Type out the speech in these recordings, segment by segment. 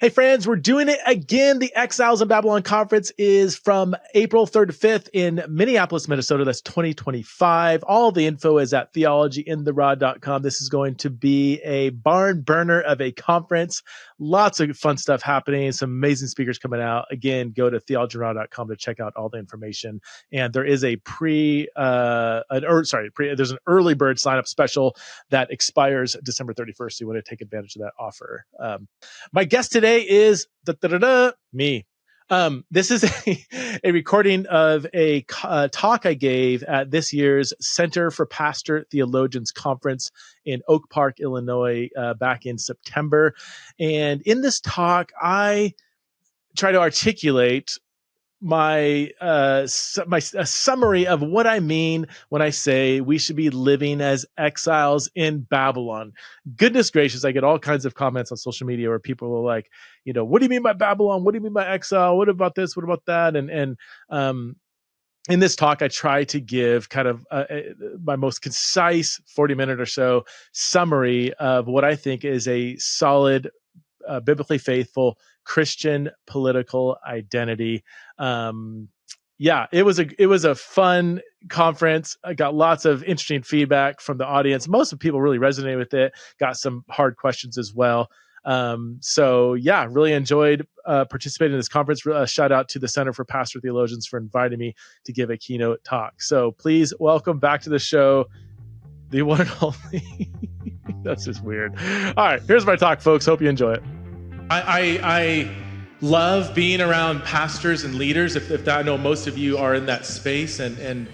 Hey friends, we're doing it again. The Exiles in Babylon conference is from April 3rd to 5th in Minneapolis, Minnesota. That's 2025. All the info is at theologyintheraw.com. This is going to be a barn burner of a conference. Lots of fun stuff happening. Some amazing speakers coming out. Again, go to theologyintheraw.com to check out all the information. And there is a there's an early bird sign up special that expires December 31st. So you want to take advantage of that offer. My guest today is me. This is a recording of a talk I gave at this year's Center for Pastor Theologians conference in Oak Park, Illinois, back in September. And in this talk, I try to articulate my summary of what I mean when I say we should be living as exiles in Babylon. Goodness gracious, I get all kinds of comments on social media where people are like, what do you mean by Babylon? What do you mean by exile? What about this? What about that? And in this talk, I try to give kind of my most concise 40-minute or so summary of what I think is a solid, biblically faithful Christian political identity. It was a fun conference. I got lots of interesting feedback from the audience. Most of the people really resonated with it. Got some hard questions as well. Really enjoyed participating in this conference. Shout out to the Center for Pastor Theologians for inviting me to give a keynote talk. So please welcome back to the show, the one and only. That's just weird. All right, here's my talk, folks. Hope you enjoy it. I love being around pastors and leaders. If I know most of you are in that space, and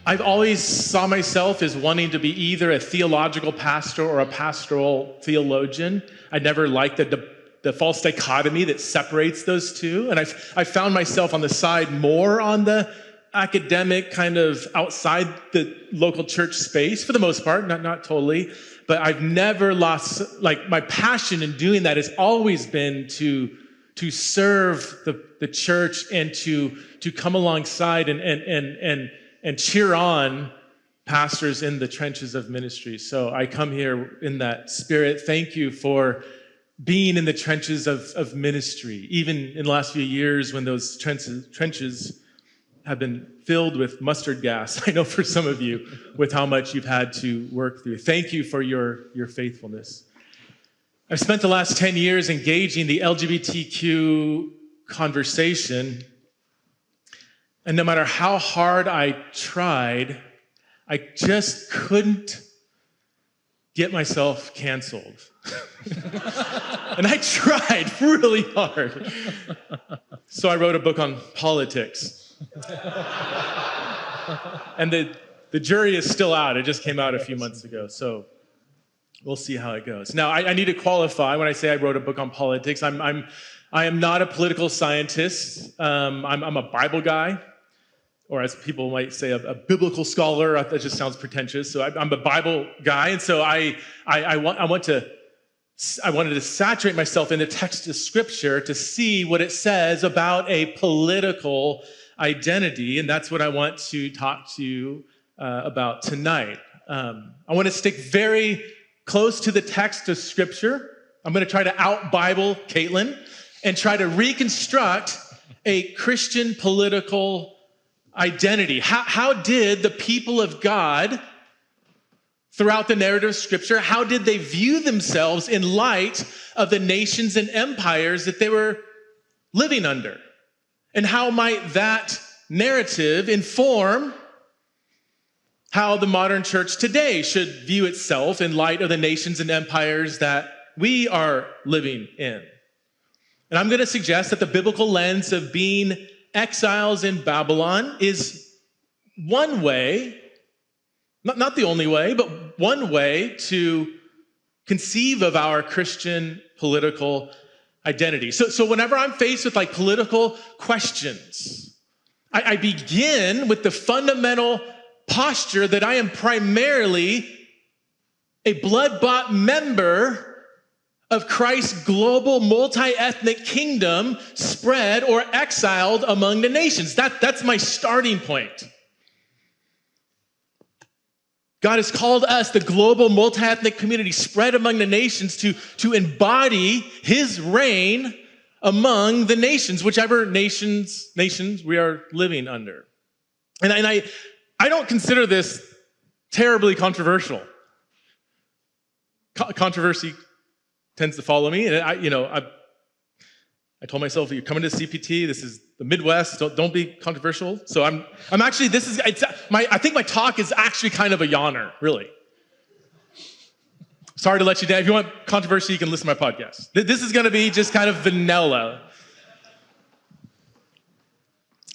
I've always saw myself as wanting to be either a theological pastor or a pastoral theologian. I never liked the false dichotomy that separates those two, and I found myself on the side more on the academic kind of outside the local church space for the most part, not totally. But I've never lost, my passion in doing that has always been to serve the church and to come alongside and cheer on pastors in the trenches of ministry. So I come here in that spirit. Thank you for being in the trenches of ministry, even in the last few years when those trenches have been filled with mustard gas. I know for some of you, with how much you've had to work through. Thank you for your faithfulness. I've spent the last 10 years engaging the LGBTQ conversation, and no matter how hard I tried, I just couldn't get myself canceled. And I tried really hard. So I wrote a book on politics. And the jury is still out. It just came out a few months ago. So we'll see how it goes. Now, I need to qualify when I say I wrote a book on politics. I am not a political scientist. I'm a Bible guy, or as people might say, a biblical scholar. That just sounds pretentious. So I'm a Bible guy, and so I wanted to saturate myself in the text of Scripture to see what it says about a political identity, and that's what I want to talk to you about tonight. I want to stick very close to the text of Scripture. I'm going to try to out-Bible Caitlin and try to reconstruct a Christian political identity. How did the people of God, throughout the narrative of Scripture, how did they view themselves in light of the nations and empires that they were living under? And how might that narrative inform how the modern church today should view itself in light of the nations and empires that we are living in? And I'm going to suggest that the biblical lens of being exiles in Babylon is one way, not the only way, but one way to conceive of our Christian political identity. So whenever I'm faced with political questions, I begin with the fundamental posture that I am primarily a blood-bought member of Christ's global multi-ethnic kingdom spread or exiled among the nations. That's my starting point. God has called us, the global multi-ethnic community spread among the nations, to embody his reign among the nations, whichever nations we are living under. And I don't consider this terribly controversial. Controversy tends to follow me, and I told myself, you're coming to CPT, this is the Midwest, don't be controversial. So I'm actually, I think my talk is actually kind of a yawner, really. Sorry to let you down. If you want controversy, you can listen to my podcast. This is gonna be just kind of vanilla.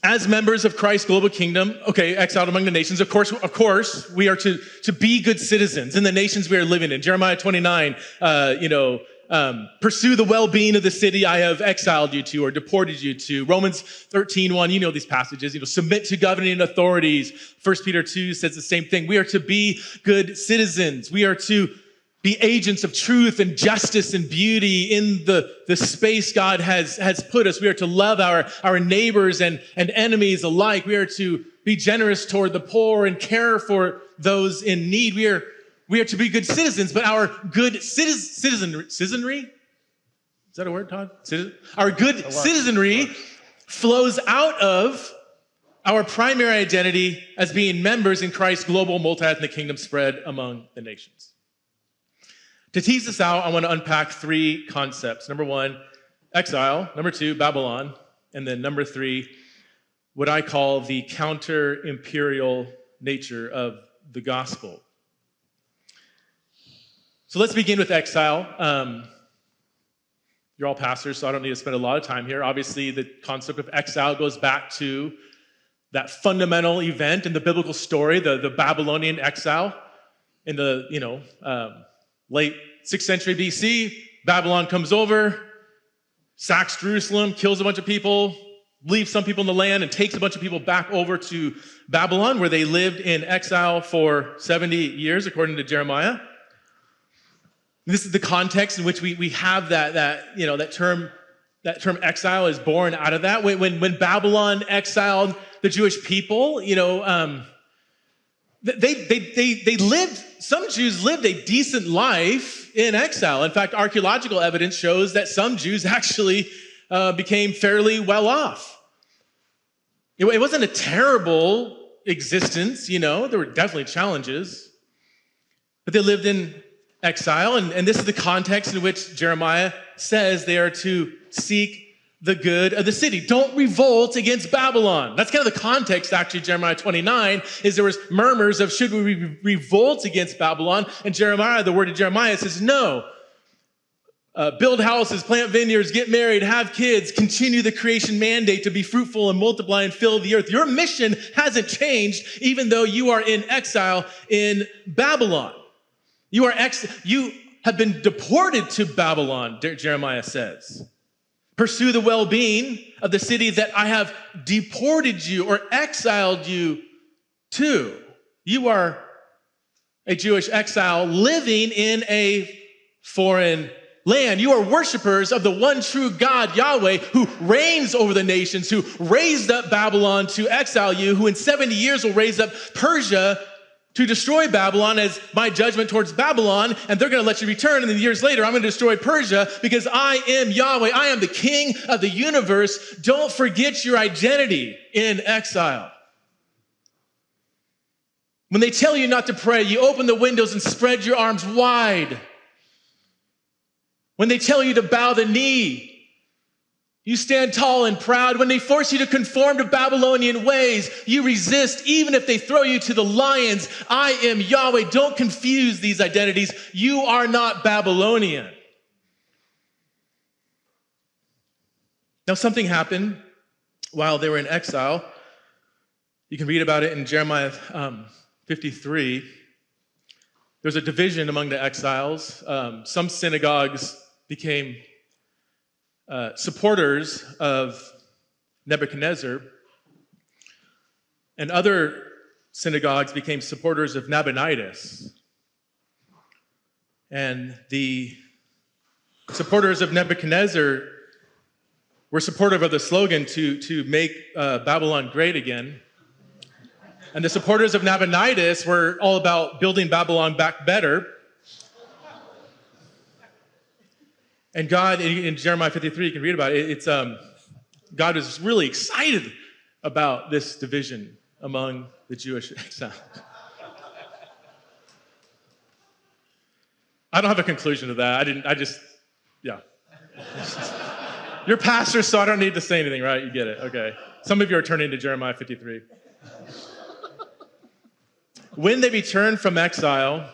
As members of Christ's global kingdom, exiled among the nations, of course, we are to be good citizens in the nations we are living in. Jeremiah 29, pursue the well-being of the city I have exiled you to or deported you to. Romans 13:1, you know these passages, submit to governing authorities. 1 Peter 2 says the same thing. We are to be good citizens. We are to be agents of truth and justice and beauty in the space God has put us. We are to love our neighbors and enemies alike. We are to be generous toward the poor and care for those in need. We are to be good citizens, but our good citizenry? Is that a word, Todd? Our good citizenry flows out of our primary identity as being members in Christ's global multi-ethnic kingdom spread among the nations. To tease this out, I want to unpack three concepts. Number one, exile. Number two, Babylon. And then number three, what I call the counter-imperial nature of the gospel. So let's begin with exile. You're all pastors, so I don't need to spend a lot of time here. Obviously, the concept of exile goes back to that fundamental event in the biblical story, the Babylonian exile in the late 6th century BC. Babylon comes over, sacks Jerusalem, kills a bunch of people, leaves some people in the land, and takes a bunch of people back over to Babylon, where they lived in exile for 70 years, according to Jeremiah. This is the context in which we have that term exile is born out of that. When Babylon exiled the Jewish people, they lived. Some Jews lived a decent life in exile. In fact, archaeological evidence shows that some Jews actually became fairly well off. It wasn't a terrible existence, there were definitely challenges, but they lived in exile, and this is the context in which Jeremiah says they are to seek the good of the city. Don't revolt against Babylon. That's kind of the context, actually, Jeremiah 29, is there was murmurs of should we revolt against Babylon? And Jeremiah, the word of Jeremiah says, no. Build houses, plant vineyards, get married, have kids, continue the creation mandate to be fruitful and multiply and fill the earth. Your mission hasn't changed, even though you are in exile in Babylon. You have been deported to Babylon, Jeremiah says. Pursue the well-being of the city that I have deported you or exiled you to. You are a Jewish exile living in a foreign land. You are worshipers of the one true God, Yahweh, who reigns over the nations, who raised up Babylon to exile you, who in 70 years will raise up Persia to destroy Babylon as my judgment towards Babylon, and they're going to let you return, and then years later, I'm going to destroy Persia because I am Yahweh. I am the king of the universe. Don't forget your identity in exile. When they tell you not to pray, you open the windows and spread your arms wide. When they tell you to bow the knee, you stand tall and proud. When they force you to conform to Babylonian ways, you resist, even if they throw you to the lions. I am Yahweh. Don't confuse these identities. You are not Babylonian. Now, something happened while they were in exile. You can read about it in Jeremiah 53. There's a division among the exiles. Some synagogues became supporters of Nebuchadnezzar, and other synagogues became supporters of Nabonidus. And the supporters of Nebuchadnezzar were supportive of the slogan to make Babylon great again. And the supporters of Nabonidus were all about building Babylon back better. And God, in Jeremiah 53, you can read about it, God was really excited about this division among the Jewish exiles. I don't have a conclusion to that. Yeah. You're pastor, so I don't need to say anything, right? You get it, okay. Some of you are turning to Jeremiah 53. When they returned from exile,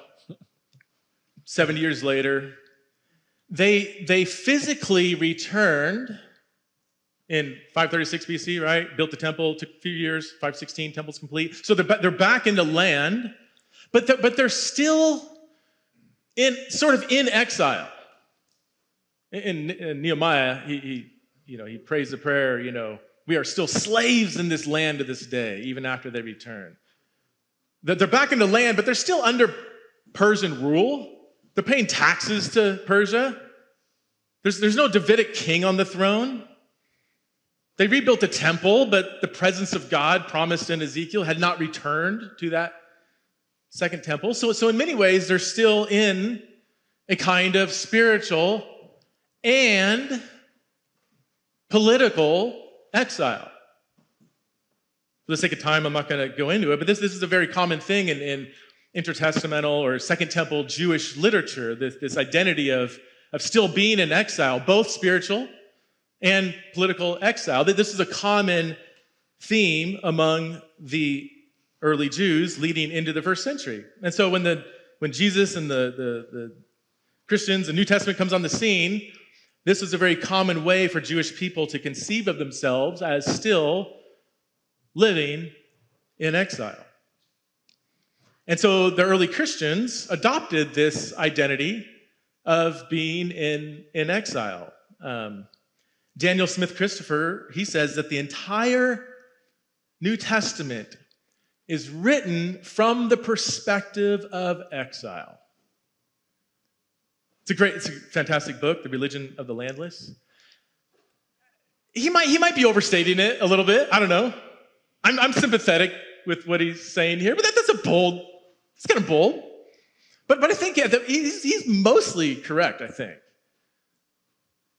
70 years later, they physically returned in 536 BC, right? Built the temple, took a few years, 516, temple's complete. So they're back in the land, but they're still sort of in exile. In Nehemiah, he prays the prayer, we are still slaves in this land to this day, even after they return. They're back in the land, but they're still under Persian rule. They're paying taxes to Persia. There's no Davidic king on the throne. They rebuilt the temple, but the presence of God promised in Ezekiel had not returned to that second temple. So in many ways, they're still in a kind of spiritual and political exile. For the sake of time, I'm not going to go into it, but this is a very common thing in intertestamental or Second Temple Jewish literature, this identity of still being in exile, both spiritual and political exile. This is a common theme among the early Jews leading into the first century. And so when Jesus and the Christians, the New Testament comes on the scene, this was a very common way for Jewish people to conceive of themselves as still living in exile. And so the early Christians adopted this identity of being in exile. Daniel Smith Christopher, he says that the entire New Testament is written from the perspective of exile. It's a fantastic book, The Religion of the Landless. He might be overstating it a little bit. I don't know. I'm sympathetic with what he's saying here, but it's kind of bold. But I think he's mostly correct, I think.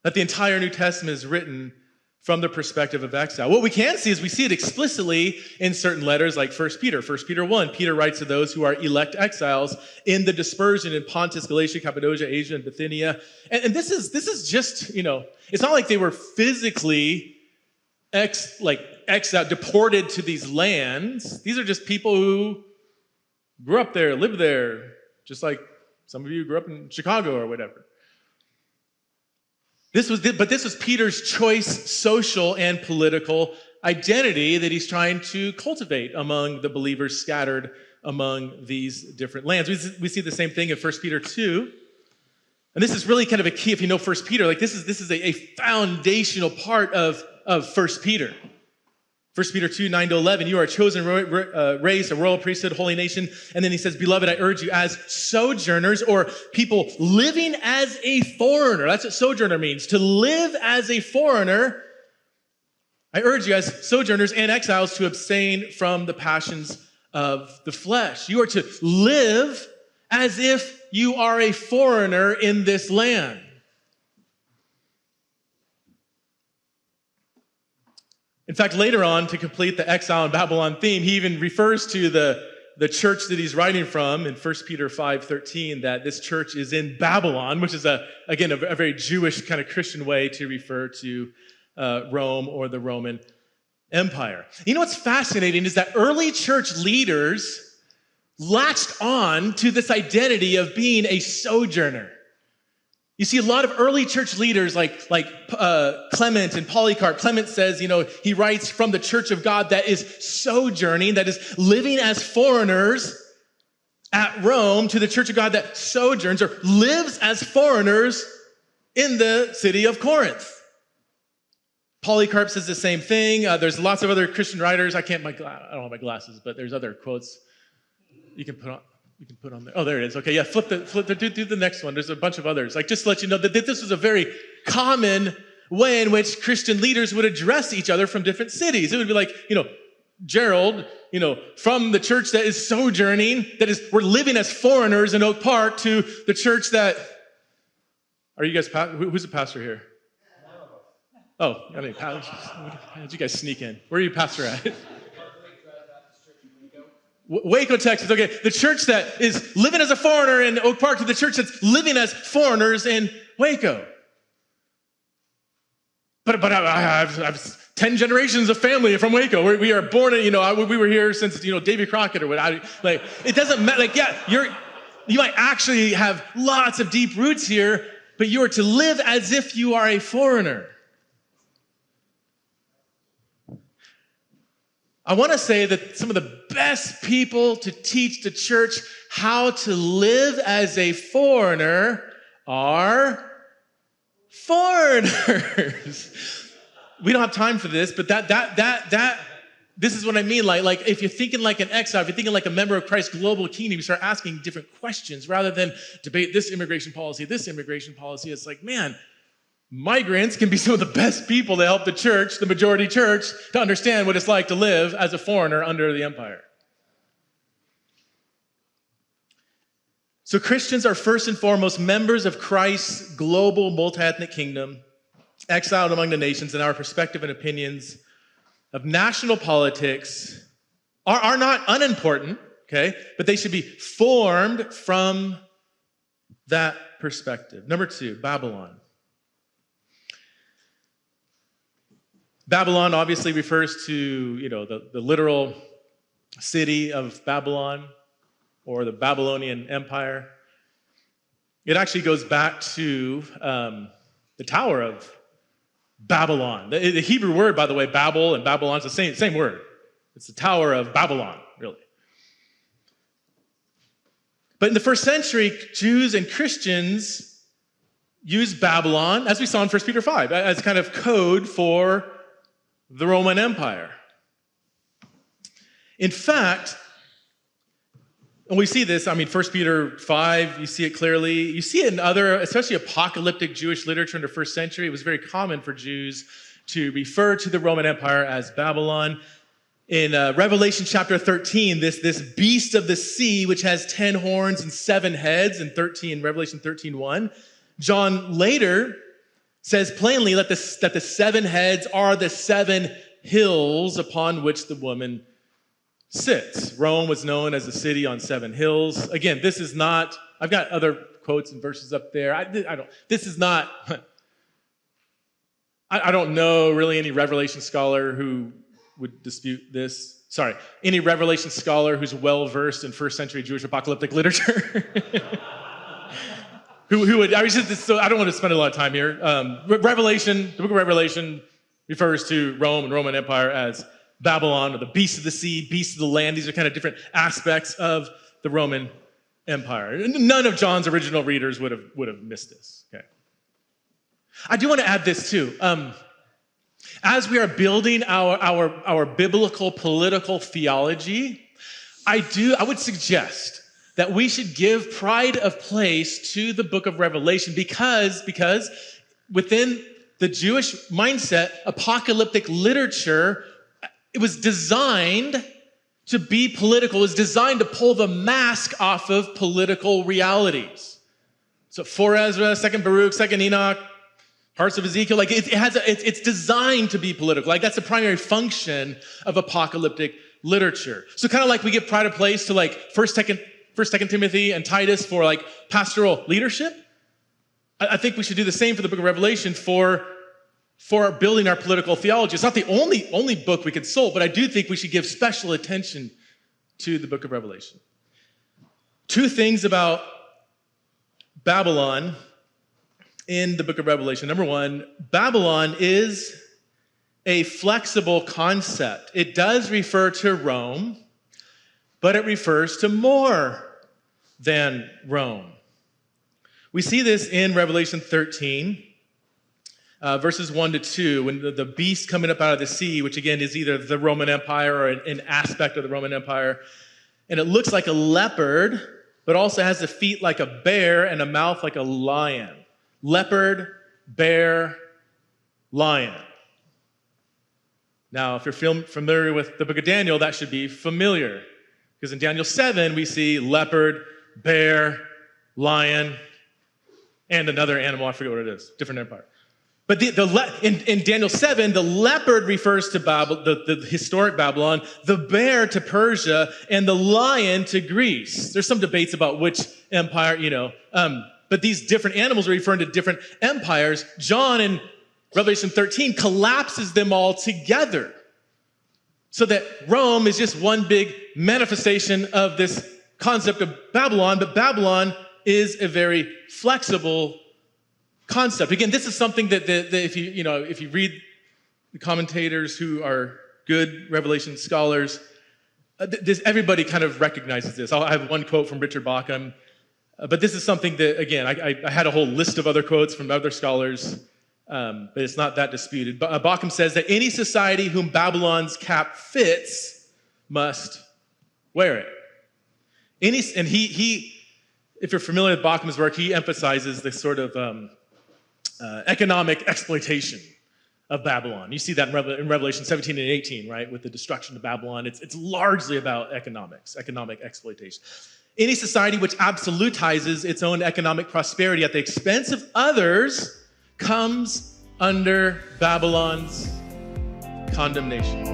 That the entire New Testament is written from the perspective of exile. What we can see is we see it explicitly in certain letters like 1 Peter. 1 Peter 1, Peter writes to those who are elect exiles in the dispersion in Pontus, Galatia, Cappadocia, Asia, and Bithynia. And this is just, it's not like they were physically exiled, deported to these lands. These are just people who grew up there, lived there, just like some of you grew up in Chicago or whatever. This was Peter's choice social and political identity that he's trying to cultivate among the believers scattered among these different lands. We see the same thing in 1 Peter 2. And this is really kind of a key, if you know 1 Peter, this is a foundational part of 1 Peter. 1 Peter 2, 9-11, you are a chosen race, a royal priesthood, holy nation. And then he says, beloved, I urge you as sojourners, or people living as a foreigner. That's what sojourner means, to live as a foreigner. I urge you as sojourners and exiles to abstain from the passions of the flesh. You are to live as if you are a foreigner in this land. In fact, later on, to complete the exile in Babylon theme, he even refers to the church that he's writing from in 1 Peter 5:13, that this church is in Babylon, which is, again, a very Jewish kind of Christian way to refer to Rome or the Roman Empire. You know what's fascinating is that early church leaders latched on to this identity of being a sojourner. You see a lot of early church leaders like Clement and Polycarp. Clement says, he writes from the church of God that is sojourning, that is living as foreigners at Rome, to the church of God that sojourns or lives as foreigners in the city of Corinth. Polycarp says the same thing. There's lots of other Christian writers. I don't have my glasses, but there's other quotes you can put on there. Oh, there it is. Okay, yeah, do the next one. There's a bunch of others. Just to let you know that this was a very common way in which Christian leaders would address each other from different cities. It would be like, Gerald, from the church that is sojourning, we're living as foreigners in Oak Park, to the church that, are you guys, who's the pastor here? Oh, how did you guys sneak in? Where are you pastor at? Waco, Texas. Okay, the church that is living as a foreigner in Oak Park to the church that's living as foreigners in Waco. But I have 10 generations of family from Waco. We are born in, we were here since, Davy Crockett or what. It doesn't matter. You might actually have lots of deep roots here, but you are to live as if you are a foreigner. I want to say that some of the best people to teach the church how to live as a foreigner are foreigners. We don't have time for this, but this is what I mean. Like if you're thinking like an exile, if you're thinking like a member of Christ's global kingdom, you start asking different questions rather than debate this immigration policy. It's like, man, migrants can be some of the best people to help the church, the majority church, to understand what it's like to live as a foreigner under the empire. So Christians are first and foremost members of Christ's global multi-ethnic kingdom, exiled among the nations, and our perspective and opinions of national politics are not unimportant, okay? But they should be formed from that perspective. Number 2, Babylon. Babylon obviously refers to, the literal city of Babylon or the Babylonian Empire. It actually goes back to the Tower of Babylon. The Hebrew word, by the way, Babel and Babylon is the same word. It's the Tower of Babylon, really. But in the first century, Jews and Christians used Babylon, as we saw in 1 Peter 5, as kind of code for the Roman Empire. In fact, and we see this, 1 Peter 5, you see it clearly. You see it in other, especially apocalyptic Jewish literature in the first century. It was very common for Jews to refer to the Roman Empire as Babylon. In Revelation chapter 13, this beast of the sea, which has 10 horns and 7 heads, in Revelation 13:1, John later says plainly that the 7 heads are the 7 hills upon which the woman sits. Rome was known as the city on 7 hills. Again, this is not, I've got other quotes and verses up there. I don't know really any Revelation scholar who would dispute this. Sorry, any Revelation scholar who's well-versed in first century Jewish apocalyptic literature. Who would, so I don't want to spend a lot of time here. The book of Revelation refers to Rome and Roman Empire as Babylon, or the beast of the sea, beast of the land. These are kind of different aspects of the Roman Empire. None of John's original readers would have missed this. Okay. I do want to add this too. As we are building our biblical political theology, I would suggest that we should give pride of place to the book of Revelation because within the Jewish mindset, apocalyptic literature, it was designed to be political. It was designed to pull the mask off of political realities. So 4 Ezra, 2 Baruch, 2 Enoch, parts of Ezekiel, it's designed to be political. That's the primary function of apocalyptic literature. So kind of like we give pride of place to 1st, 2nd Timothy and Titus for pastoral leadership. I think we should do the same for the book of Revelation for building our political theology. It's not the only book we consult, but I do think we should give special attention to the book of Revelation. 2 things about Babylon in the book of Revelation. Number 1, Babylon is a flexible concept. It does refer to Rome, but it refers to more than Rome. We see this in Revelation 13, verses 1-2, when the beast coming up out of the sea, which again is either the Roman Empire or an aspect of the Roman Empire, and it looks like a leopard, but also has the feet like a bear and a mouth like a lion. Leopard, bear, lion. Now, if you're familiar with the book of Daniel, that should be familiar. Because in Daniel 7, we see leopard, bear, lion, and another animal. I forget what it is. Different empire. But in Daniel 7, the leopard refers to the historic Babylon, the bear to Persia, and the lion to Greece. There's some debates about which empire, but these different animals are referring to different empires. John in Revelation 13 collapses them all together so that Rome is just one big manifestation of this concept of Babylon, but Babylon is a very flexible concept. Again, this is something that if you read the commentators who are good Revelation scholars, everybody kind of recognizes this. I have one quote from Richard Bauckham, but this is something that, again, I had a whole list of other quotes from other scholars, but it's not that disputed. But Bauckham says that any society whom Babylon's cap fits must wear it. If you're familiar with Bauckham's work, he emphasizes this sort of economic exploitation of Babylon. You see that in Revelation 17 and 18, right? With the destruction of Babylon. It's largely about economic exploitation. Any society which absolutizes its own economic prosperity at the expense of others comes under Babylon's condemnation.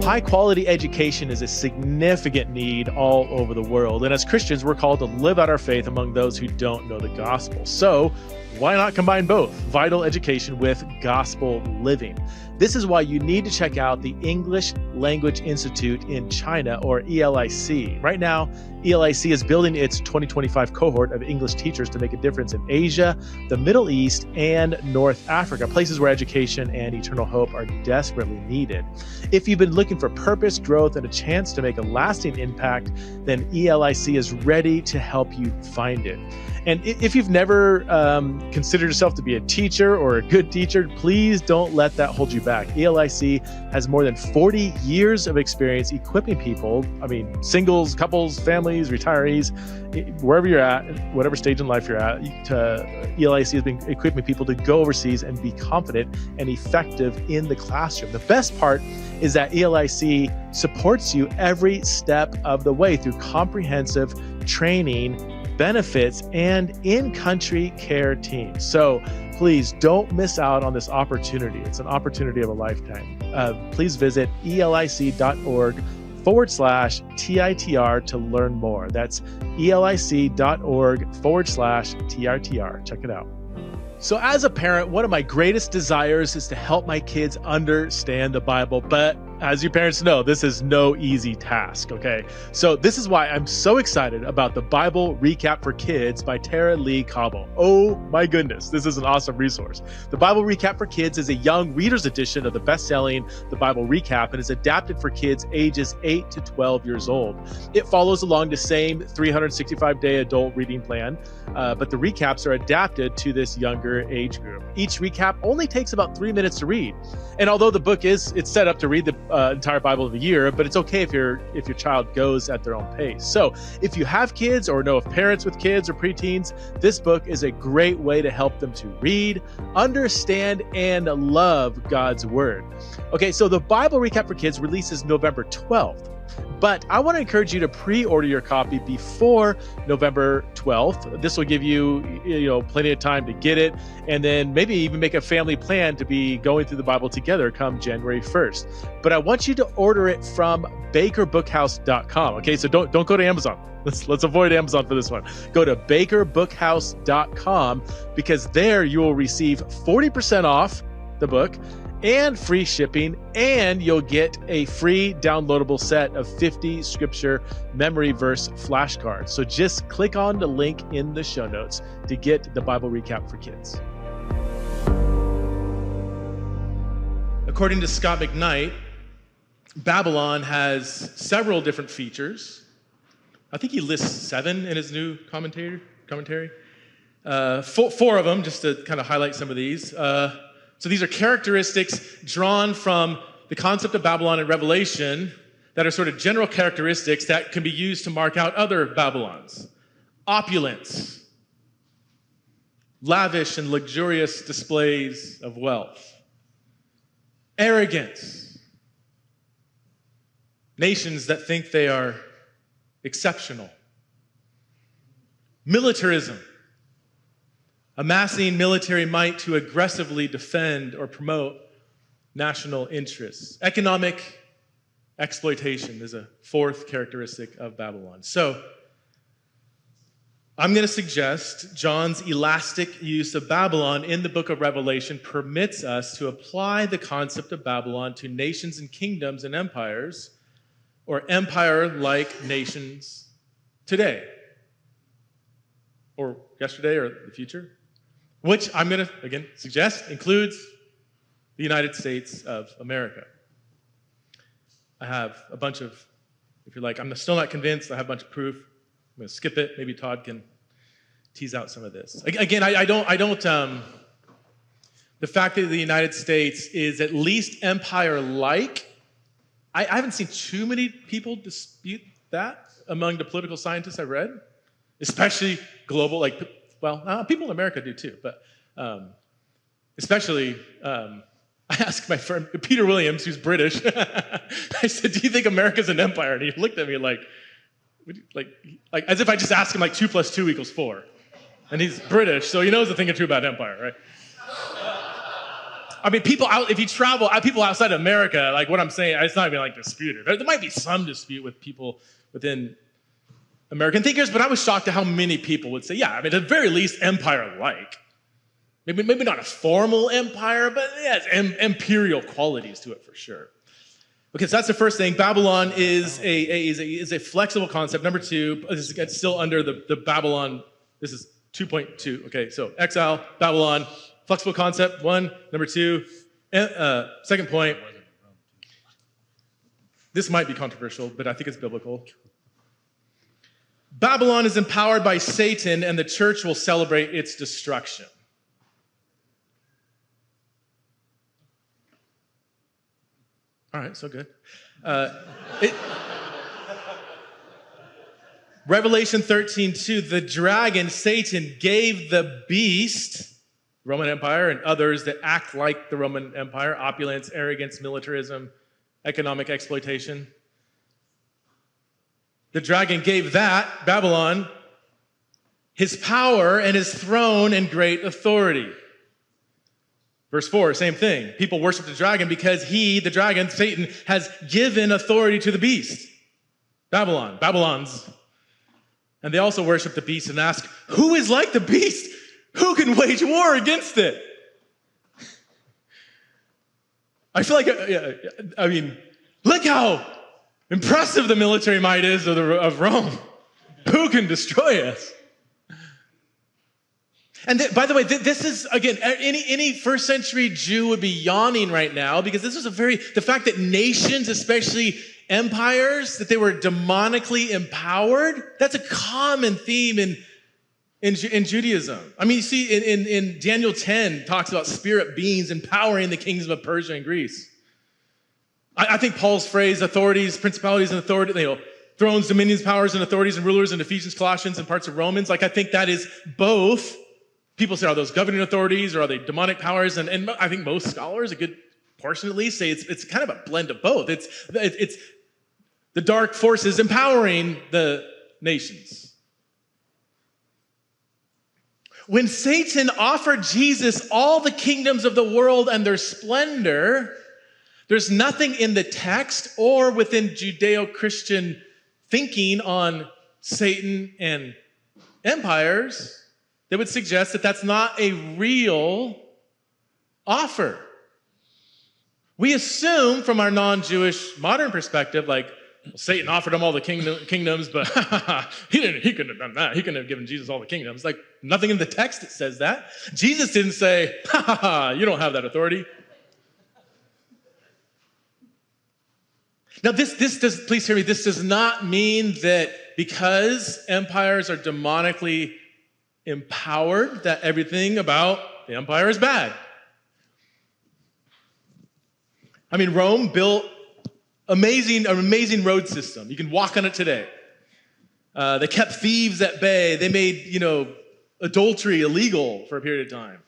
High-quality education is a significant need all over the world, and as Christians, we're called to live out our faith among those who don't know the gospel. So, why not combine both vital education with gospel living? This is why you need to check out the English Language Institute in China, or ELIC. Right now, ELIC is building its 2025 cohort of English teachers to make a difference in Asia, the Middle East, and North Africa, places where education and eternal hope are desperately needed. If you've been looking for purpose, growth, and a chance to make a lasting impact, then ELIC is ready to help you find it. And if you've never considered yourself to be a teacher or a good teacher, please don't let that hold you back. ELIC has more than 40 years of experience equipping people, singles, couples, families, retirees, wherever you're at, whatever stage in life you're at, ELIC has been equipping people to go overseas and be confident and effective in the classroom. The best part is that ELIC supports you every step of the way through comprehensive training, benefits, and in-country care teams. So please don't miss out on this opportunity. It's an opportunity of a lifetime. Please visit elic.org/TITR to learn more. That's elic.org/TITR. Check it out. So as a parent, one of my greatest desires is to help my kids understand the Bible, but as you parents know, this is no easy task, okay? So this is why I'm so excited about the Bible Recap for Kids by Tara Lee Cobble. Oh my goodness, this is an awesome resource. The Bible Recap for Kids is a young reader's edition of the best-selling The Bible Recap and is adapted for kids ages 8 to 12 years old. It follows along the same 365-day adult reading plan, but the recaps are adapted to this younger age group. Each recap only takes about 3 minutes to read. And although the book it's set up to read the entire Bible of the year, but it's okay if your child goes at their own pace. So if you have kids or know of parents with kids or preteens, this book is a great way to help them to read, understand, and love God's Word. Okay, so the Bible Recap for Kids releases November 12th. But I want to encourage you to pre-order your copy before November 12th. This will give you, plenty of time to get it, and then maybe even make a family plan to be going through the Bible together come January 1st. But I want you to order it from bakerbookhouse.com. Okay, so don't go to Amazon. Let's avoid Amazon for this one. Go to bakerbookhouse.com because there you will receive 40% off the book and free shipping, and you'll get a free downloadable set of 50 scripture memory verse flashcards. So just click on the link in the show notes to get the Bible Recap for Kids. According to Scott McKnight, Babylon has several different features. I think he lists 7 in his new commentary. 4 of them, just to kind of highlight some of these. So these are characteristics drawn from the concept of Babylon in Revelation that are sort of general characteristics that can be used to mark out other Babylons. Opulence, lavish and luxurious displays of wealth, arrogance, nations that think they are exceptional, militarism, amassing military might to aggressively defend or promote national interests. Economic exploitation is a fourth characteristic of Babylon. So, I'm going to suggest John's elastic use of Babylon in the book of Revelation permits us to apply the concept of Babylon to nations and kingdoms and empires, or empire-like nations today, or yesterday, or the future, which I'm going to, again, suggest includes the United States of America. I have a bunch of, if you're like, I'm still not convinced, I have a bunch of proof. I'm going to skip it. Maybe Todd can tease out some of this. Again, I don't. The fact that the United States is at least empire-like, I haven't seen too many people dispute that among the political scientists I've read, especially global, people in America do too, but especially, I asked my friend, Peter Williams, who's British, I said, do you think America's an empire? And he looked at me like as if I just asked him 2 + 2 = 4. And he's British, so he knows a thing or two about empire, right? I mean, if you travel, people outside of America, what I'm saying, it's not even disputed. There might be some dispute with people within American thinkers, but I was shocked at how many people would say, yeah, I mean, at the very least, empire-like. Maybe not a formal empire, but yeah, it's imperial qualities to it for sure. Okay, so that's the first thing. Babylon is a flexible concept. Number two, this is still under the Babylon. This is 2.2. Okay, so exile, Babylon, flexible concept, one. Number two, second point. This might be controversial, but I think it's biblical. Babylon is empowered by Satan, and the church will celebrate its destruction. All right, so good. Revelation 13:2, the dragon, Satan, gave the beast, Roman Empire, and others that act like the Roman Empire, opulence, arrogance, militarism, economic exploitation. The dragon gave that, Babylon, his power and his throne and great authority. Verse 4, same thing. People worship the dragon because he, the dragon, Satan, has given authority to the beast. Babylon's. And they also worship the beast and ask, who is like the beast? Who can wage war against it? I feel look how impressive the military might is of Rome. Who can destroy us? And by the way, this is, again, any first century Jew would be yawning right now because this is the fact that nations, especially empires, that they were demonically empowered, that's a common theme in Judaism. I mean, you see in Daniel 10 talks about spirit beings empowering the kingdoms of Persia and Greece. I think Paul's phrase, authorities, principalities, and authority, thrones, dominions, powers, and authorities, and rulers in Ephesians, Colossians, and parts of Romans, I think that is both. People say, are those governing authorities or are they demonic powers? And I think most scholars, a good portion at least, say it's kind of a blend of both. It's the dark forces empowering the nations. When Satan offered Jesus all the kingdoms of the world and their splendor, there's nothing in the text or within Judeo-Christian thinking on Satan and empires that would suggest that that's not a real offer. We assume from our non-Jewish modern perspective, Satan offered him all the kingdoms, but he couldn't have done that. He couldn't have given Jesus all the kingdoms. Nothing in the text that says that. Jesus didn't say, you don't have that authority. Now, please hear me, this does not mean that because empires are demonically empowered, that everything about the empire is bad. I mean, Rome built an amazing road system. You can walk on it today. They kept thieves at bay. They made, adultery illegal for a period of time.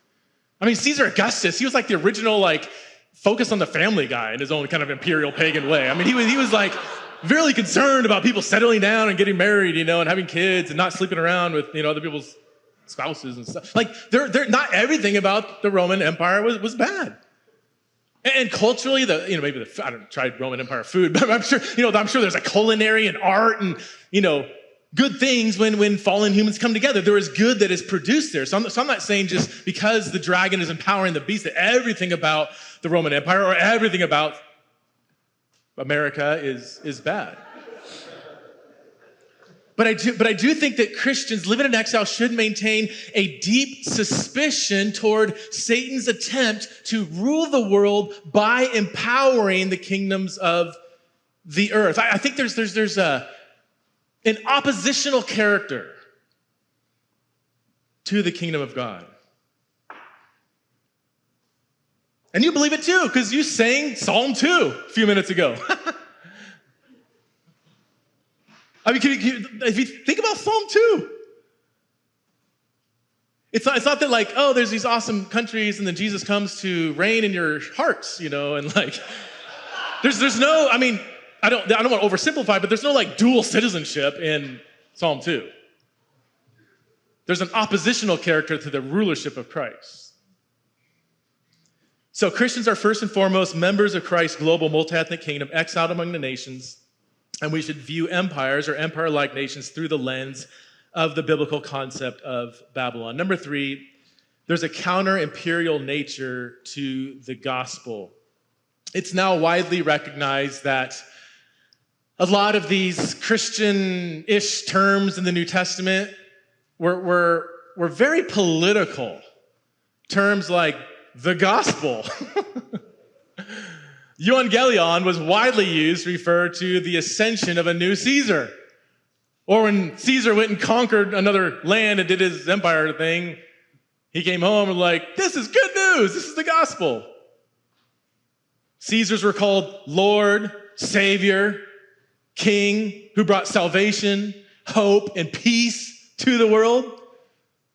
I mean, Caesar Augustus, he was like the original, like, focus on the family guy in his own kind of imperial pagan way. I mean, he was like really concerned about people settling down and getting married, and having kids and not sleeping around with, other people's spouses and stuff. Like, they're not everything about the Roman Empire was bad. And culturally, I don't try Roman Empire food, but I'm sure there's a culinary and art and, good things when fallen humans come together. There is good that is produced there. So I'm not saying just because the dragon is empowering the beast that everything about the Roman Empire or everything about America is bad. But I do think that Christians living in exile should maintain a deep suspicion toward Satan's attempt to rule the world by empowering the kingdoms of the earth. I think there's an oppositional character to the kingdom of God. And you believe it too, because you sang Psalm 2 a few minutes ago. I mean, if you think about Psalm 2, it's not that like, oh, there's these awesome countries and then Jesus comes to reign in your hearts, and like, there's no, I mean, I don't want to oversimplify, but there's no like dual citizenship in Psalm 2. There's an oppositional character to the rulership of Christ. So Christians are first and foremost members of Christ's global multi-ethnic kingdom, exiled among the nations, and we should view empires or empire-like nations through the lens of the biblical concept of Babylon. Number 3, there's a counter-imperial nature to the gospel. It's now widely recognized that a lot of these Christian-ish terms in the New Testament were very political. Terms like the gospel. Evangelion was widely used to refer to the ascension of a new Caesar. Or when Caesar went and conquered another land and did his empire thing, he came home and like, this is good news. This is the gospel. Caesars were called Lord, Savior, King, who brought salvation, hope, and peace to the world.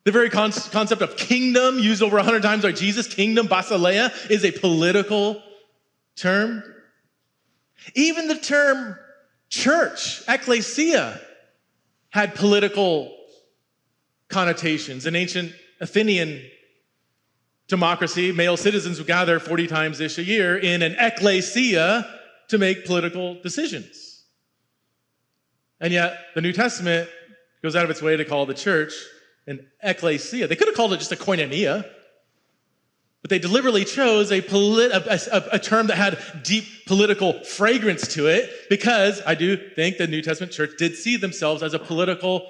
The very concept of kingdom, used over 100 times by Jesus, kingdom, basileia, is a political term. Even the term church, ecclesia, had political connotations. In ancient Athenian democracy, male citizens would gather 40 times-ish a year in an ecclesia to make political decisions. And yet, the New Testament goes out of its way to call the church an ecclesia. They could have called it just a koinonia, but they deliberately chose a term that had deep political fragrance to it because I do think the New Testament church did see themselves as a political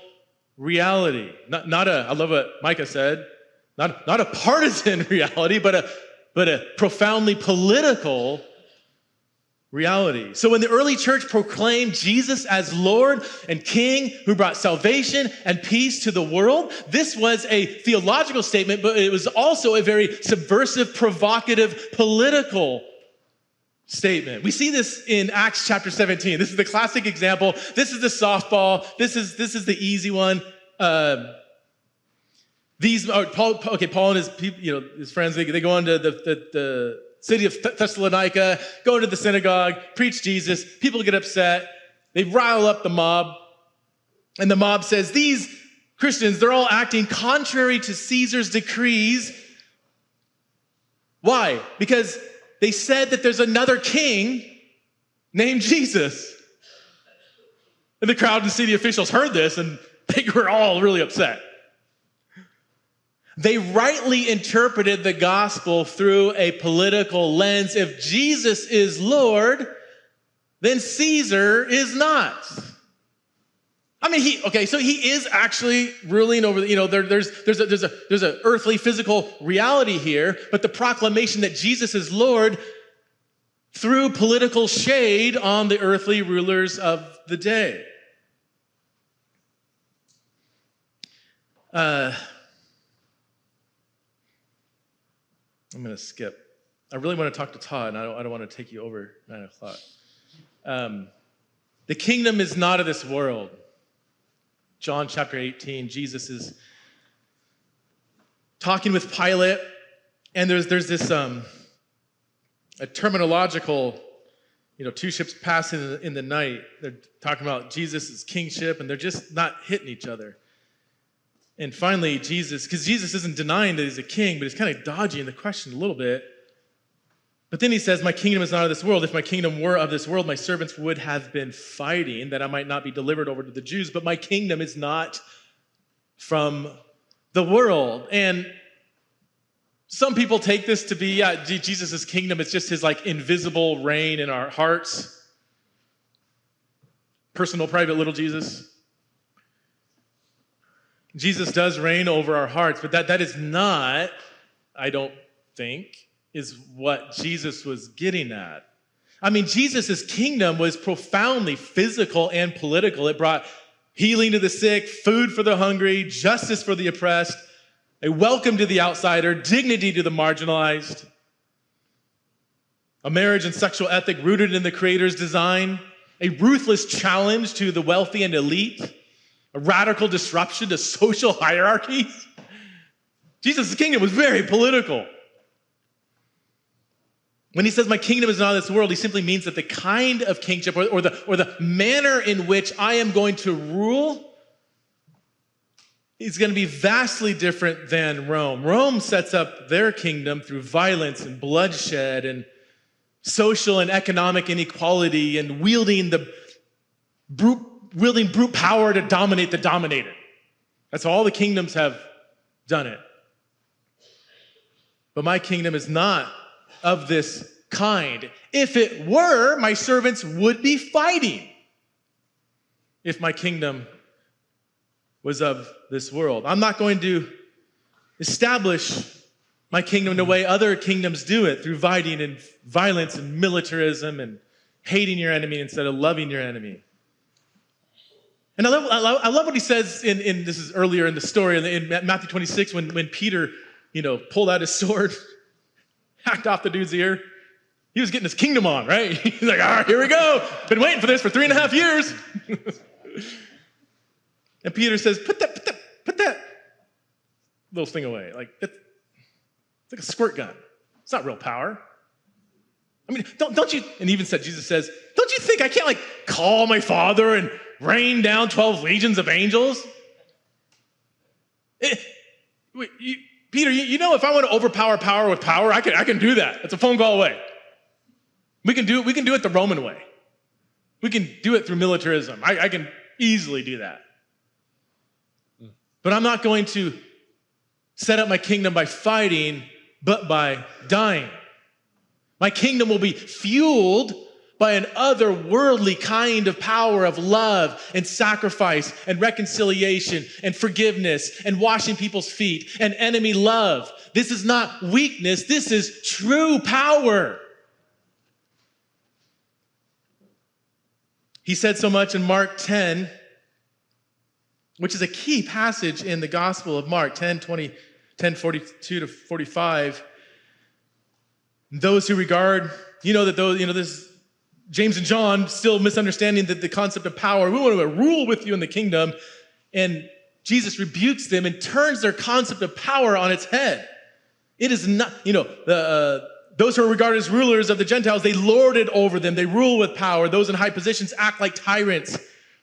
reality. I love what Micah said, not a partisan reality, but a profoundly political reality. So when the early church proclaimed Jesus as Lord and King who brought salvation and peace to the world, this was a theological statement, but it was also a very subversive, provocative, political statement. We see this in Acts chapter 17. This is the classic example. This is the softball. This is the easy one. Paul and his friends, they go into the city of Thessalonica, go into the synagogue, preach Jesus. People get upset. They rile up the mob. And the mob says, these Christians, they're all acting contrary to Caesar's decrees. Why? Because they said that there's another king named Jesus. And the crowd and city officials heard this, and they were all really upset. They rightly interpreted the gospel through a political lens. If Jesus is Lord, then Caesar is not. I mean, so he is actually ruling over, there's an earthly physical reality here, but the proclamation that Jesus is Lord threw political shade on the earthly rulers of the day. I'm going to skip. I really want to talk to Todd, and I don't want to take you over 9 o'clock. The kingdom is not of this world. John chapter 18, Jesus is talking with Pilate, and there's this a terminological, two ships passing in the night. They're talking about Jesus' kingship, and they're just not hitting each other. And finally, because Jesus isn't denying that he's a king, but he's kind of dodging the question a little bit. But then he says, my kingdom is not of this world. If my kingdom were of this world, my servants would have been fighting, that I might not be delivered over to the Jews. But my kingdom is not from the world. And some people take this to be, Jesus' kingdom, it's just his invisible reign in our hearts. Personal, private, little Jesus. Jesus does reign over our hearts, but that is not, I don't think, is what Jesus was getting at. I mean, Jesus' kingdom was profoundly physical and political. It brought healing to the sick, food for the hungry, justice for the oppressed, a welcome to the outsider, dignity to the marginalized, a marriage and sexual ethic rooted in the Creator's design, a ruthless challenge to the wealthy and elite, a radical disruption to social hierarchies. Jesus' kingdom was very political. When he says, my kingdom is not of this world, he simply means that the kind of kingship or the manner in which I am going to rule is going to be vastly different than Rome. Rome sets up their kingdom through violence and bloodshed and social and economic inequality and wielding brute power to dominate the dominated. That's how all the kingdoms have done it. But my kingdom is not of this kind. If it were, my servants would be fighting. If my kingdom was of this world. I'm not going to establish my kingdom in the way other kingdoms do it, through fighting and violence and militarism and hating your enemy instead of loving your enemy. And I love what he says in this is earlier in the story in Matthew 26 when Peter, pulled out his sword, hacked off the dude's ear. He was getting his kingdom on, right? He's like, all right, here we go. Been waiting for this for 3.5 years. And Peter says, put that little thing away. It's like a squirt gun. It's not real power. I mean, don't you, and even Jesus says, don't you think I can't call my Father and rain down 12 legions of angels? Peter, if I want to overpower power with power, I can do that. It's a phone call away. We can do it the Roman way. We can do it through militarism. I can easily do that. But I'm not going to set up my kingdom by fighting, but by dying. My kingdom will be fueled by an otherworldly kind of power of love and sacrifice and reconciliation and forgiveness and washing people's feet and enemy love. This is not weakness. This is true power. He said so much in Mark 10, which is a key passage in the Gospel of Mark, 10:42 to 45. Those who regard, this James and John still misunderstanding the concept of power. We want to rule with you in the kingdom. And Jesus rebukes them and turns their concept of power on its head. It is not, those who are regarded as rulers of the Gentiles, they lord it over them. They rule with power. Those in high positions act like tyrants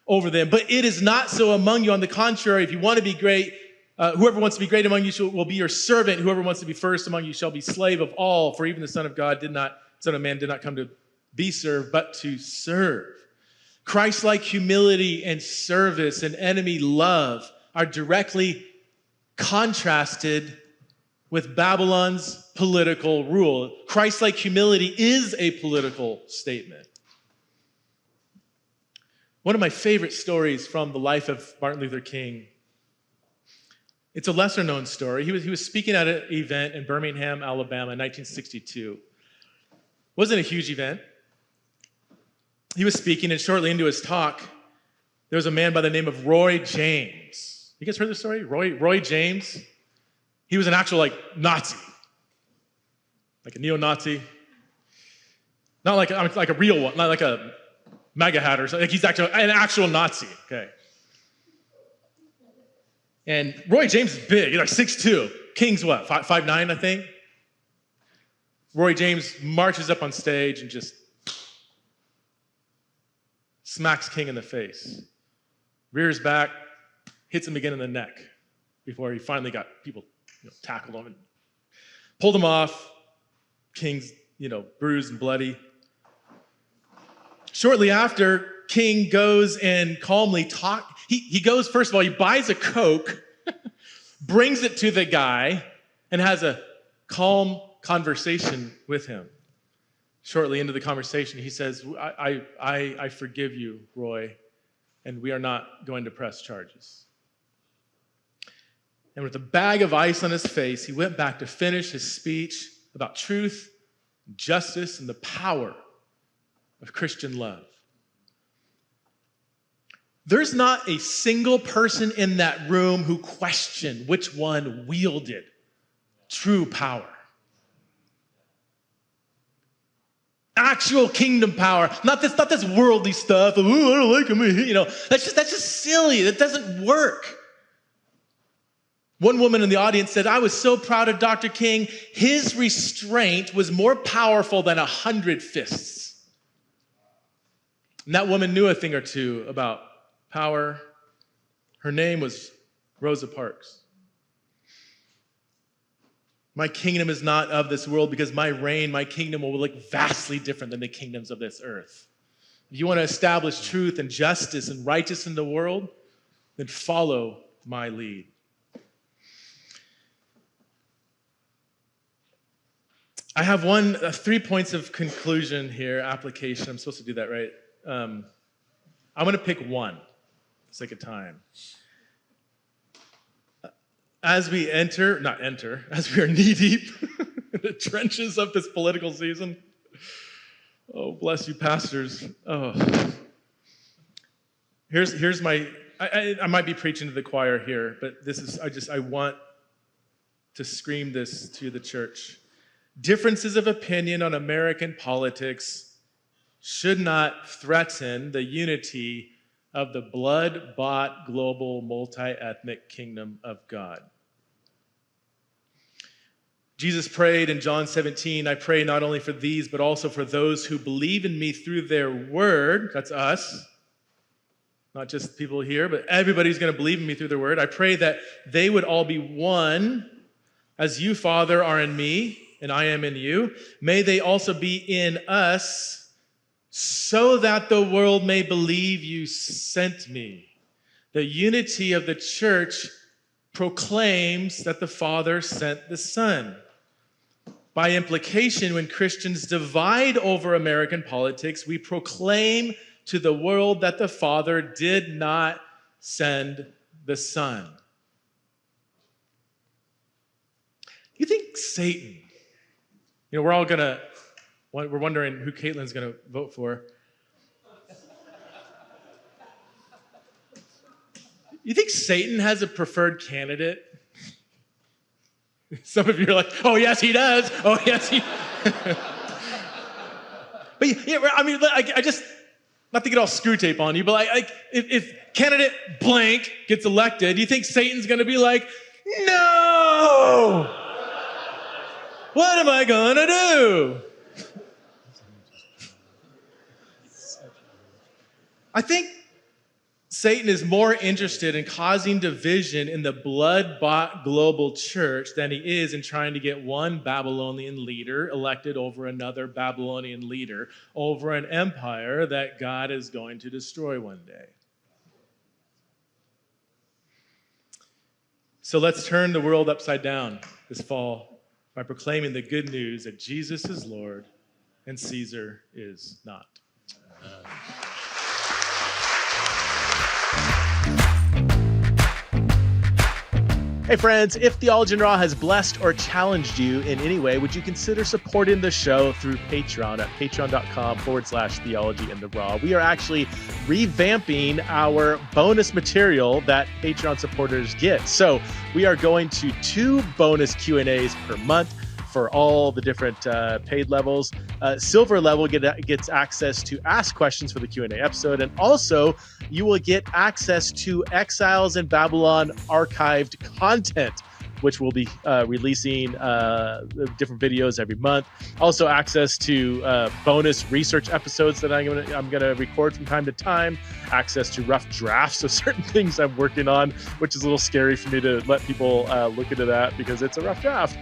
over them. But it is not so among you. On the contrary, if you want to be great, whoever wants to be great among you will be your servant. Whoever wants to be first among you shall be slave of all. For even the Son of Man did not come to be served, but to serve. Christ-like humility and service and enemy love are directly contrasted with Babylon's political rule. Christ-like humility is a political statement. One of my favorite stories from the life of Martin Luther King, it's a lesser-known story. He was speaking at an event in Birmingham, Alabama in 1962. It wasn't a huge event. He was speaking, and shortly into his talk, there was a man by the name of Roy James. You guys heard this story? Roy James. He was an actual Nazi, like a neo-Nazi. Not like a real one, not like a MAGA hat or something. He's actually an actual Nazi. Okay. And Roy James is big. He's 6'2". King's what, 5'9", I think? Roy James marches up on stage and just smacks King in the face. Rears back, hits him again in the neck before he finally got people tackled him and pulled him off. King's, bruised and bloody. Shortly after, King goes and calmly he goes, first of all, he buys a Coke, brings it to the guy, and has a calm conversation with him. Shortly into the conversation, he says, I forgive you, Roy, and we are not going to press charges. And with a bag of ice on his face, he went back to finish his speech about truth, justice, and the power of Christian love. There's not a single person in that room who questioned which one wielded true power. Actual kingdom power, not this worldly stuff. Of, I don't like him. That's just silly. That doesn't work. One woman in the audience said, I was so proud of Dr. King. His restraint was more powerful than 100 fists. And that woman knew a thing or two about power. Her name was Rosa Parks. My kingdom is not of this world because my reign, my kingdom will look vastly different than the kingdoms of this earth. If you want to establish truth and justice and righteousness in the world, then follow my lead. I have 3 points of conclusion here, application. I'm supposed to do that, right? I'm going to pick one for the sake of time. As we are knee-deep in the trenches of this political season. Oh, bless you, pastors. Oh. Here's my, I might be preaching to the choir here, but this is, I want to scream this to the church. Differences of opinion on American politics should not threaten the unity of the blood-bought global multi-ethnic kingdom of God. Jesus prayed in John 17, I pray not only for these, but also for those who believe in me through their word. That's us. Not just people here, but everybody's going to believe in me through their word. I pray that they would all be one, as you, Father, are in me, and I am in you. May they also be in us, so that the world may believe you sent me. The unity of the church proclaims that the Father sent the Son. By implication, when Christians divide over American politics, we proclaim to the world that the Father did not send the Son. You think Satan, we're wondering who Caitlin's going to vote for. You think Satan has a preferred candidate? Some of you are like, oh, yes, he does. Oh, yes, he But I just, not to get all screw tape on you, but if candidate blank gets elected, you think Satan's going to be like, no! What am I going to do? I think Satan is more interested in causing division in the blood-bought global church than he is in trying to get one Babylonian leader elected over another Babylonian leader over an empire that God is going to destroy one day. So let's turn the world upside down this fall by proclaiming the good news that Jesus is Lord and Caesar is not. Hey friends, if Theology and Raw has blessed or challenged you in any way, would you consider supporting the show through Patreon at patreon.com/Theology and the Raw. We are actually revamping our bonus material that Patreon supporters get. So we are going to 2 bonus Q&As per month for all the different paid levels. Silver level gets access to ask questions for the Q&A episode. And also you will get access to Exiles and Babylon archived content. which will be releasing different videos every month. Also, access to bonus research episodes that I'm gonna record from time to time. Access to rough drafts of certain things I'm working on, which is a little scary for me to let people look into that because it's a rough draft.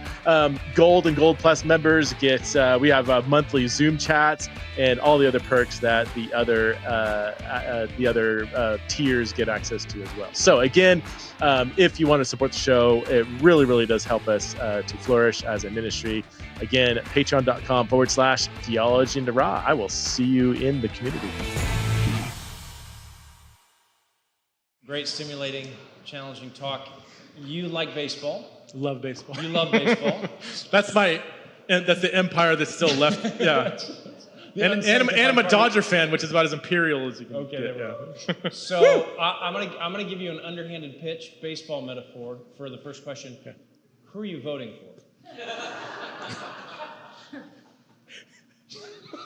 Gold and Gold Plus members get we have monthly Zoom chats and all the other perks that the other tiers get access to as well. So again, if you want to support the show, it really, really does help us to flourish as a ministry. Again, patreon.com/theology in the raw. I will see you in the community. Great, stimulating, challenging talk. You like baseball. Love baseball. You love baseball. That's the empire that's still left. Yeah. And I'm a Dodger fan, which is about as imperial as you can get. There we go. So I'm gonna give you an underhanded pitch, baseball metaphor for the first question. Okay. Who are you voting for?